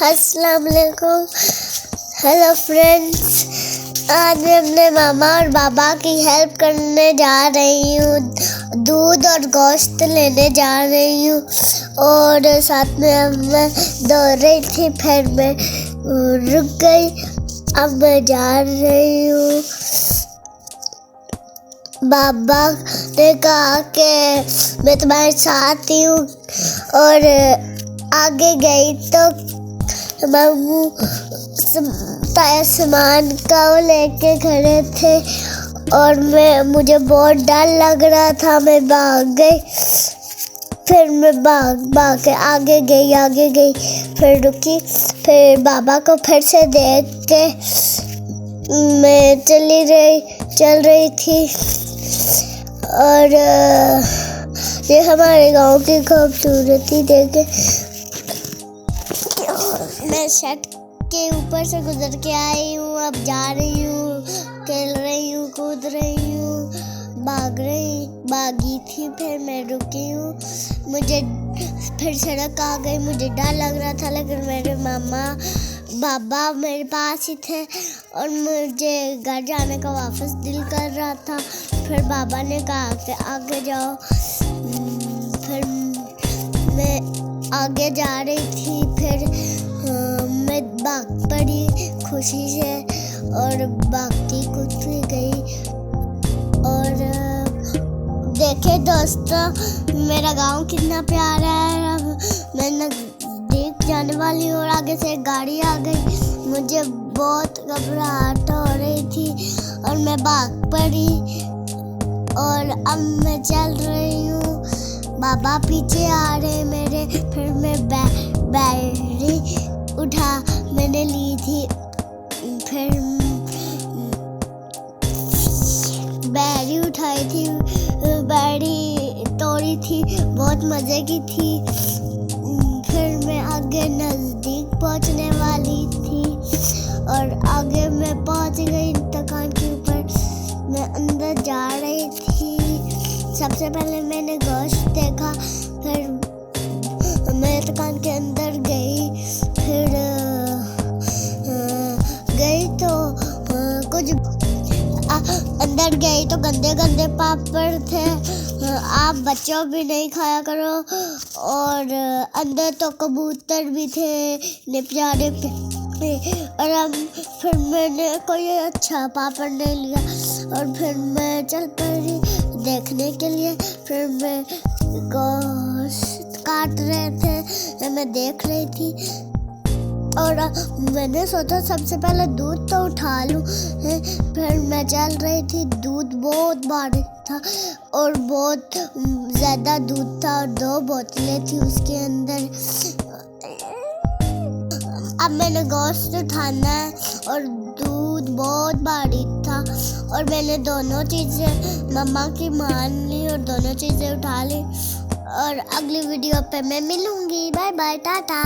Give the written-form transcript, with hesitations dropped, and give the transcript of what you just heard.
अस्सलाम वालेकुम। Hello friends, आज मैं अपने मामा और बाबा की हेल्प करने जा रही हूँ। दूध और गोश्त लेने जा रही हूँ और साथ में मैं दौड़ रही थी, फिर मैं रुक गई। अब मैं जा रही हूँ। बाबा ने कहा कि मैं तुम्हारे साथ ही हूँ और आगे गई तो मामू सामान का वो लेके खड़े थे और मुझे बहुत डर लग रहा था। मैं भाग गई, फिर मैं भाग के आगे गई, फिर रुकी, फिर बाबा को फिर से देख के मैं चल रही थी। और ये हमारे गांव की खूबसूरती देखे। मैं छत के ऊपर से गुजर के आई हूँ, अब जा रही हूँ, खेल रही हूँ, कूद रही हूँ, भागी थी, फिर मैं रुकी हूँ। मुझे फिर सड़क आ गई, मुझे डर लग रहा था, लेकिन मेरे मामा बाबा मेरे पास ही थे और मुझे घर जाने का वापस दिल कर रहा था। फिर बाबा ने कहा कि आगे जाओ। फिर मैं आगे जा रही थी, फिर मैं भाग पड़ी खुशी से और भागती कूदती गई। और देखे दोस्तों, मेरा गांव कितना प्यारा है। अब मैं नजदीक जाने वाली हूँ और आगे से एक गाड़ी आ गई। मुझे बहुत घबराहट हो रही थी और मैं भाग पड़ी और अब मैं चल रही हूँ। बाबा पीछे आ रहे मेरे। फिर मैं बैटरी मैंने ली थी, फिर बैटरी उठाई थी, बैटरी तोड़ी थी, बहुत मजे की थी। फिर मैं आगे नजदीक पहुंचने वाली थी और आगे मैं पहुंच गई दुकान के ऊपर। मैं अंदर जा रही थी। सबसे पहले मैंने गोश्त देखा, फिर मैं दुकान के अंदर गई, फिर गई तो कुछ अंदर गई तो गंदे पापड़ थे। आप बच्चों भी नहीं खाया करो। और अंदर तो कबूतर भी थे प्यारे और फिर मैंने कोई अच्छा पापड़ नहीं लिया और फिर मैं चल पड़ी देखने के लिए। फिर मैं गोश्त काट रहे थे, मैं देख रही थी और मैंने सोचा सबसे पहले दूध तो उठा लूं। फिर मैं चल रही थी, दूध बहुत बारीक था और बहुत ज़्यादा दूध था और 2 बोतलें थी उसके अंदर। अब मैंने गोश्त उठाना है और दूध बहुत बारीक था और मैंने दोनों चीज़ें मम्मा की मान ली और दोनों चीज़ें उठा ली। और अगली वीडियो पे मैं मिलूँगी। Bye bye, Tata.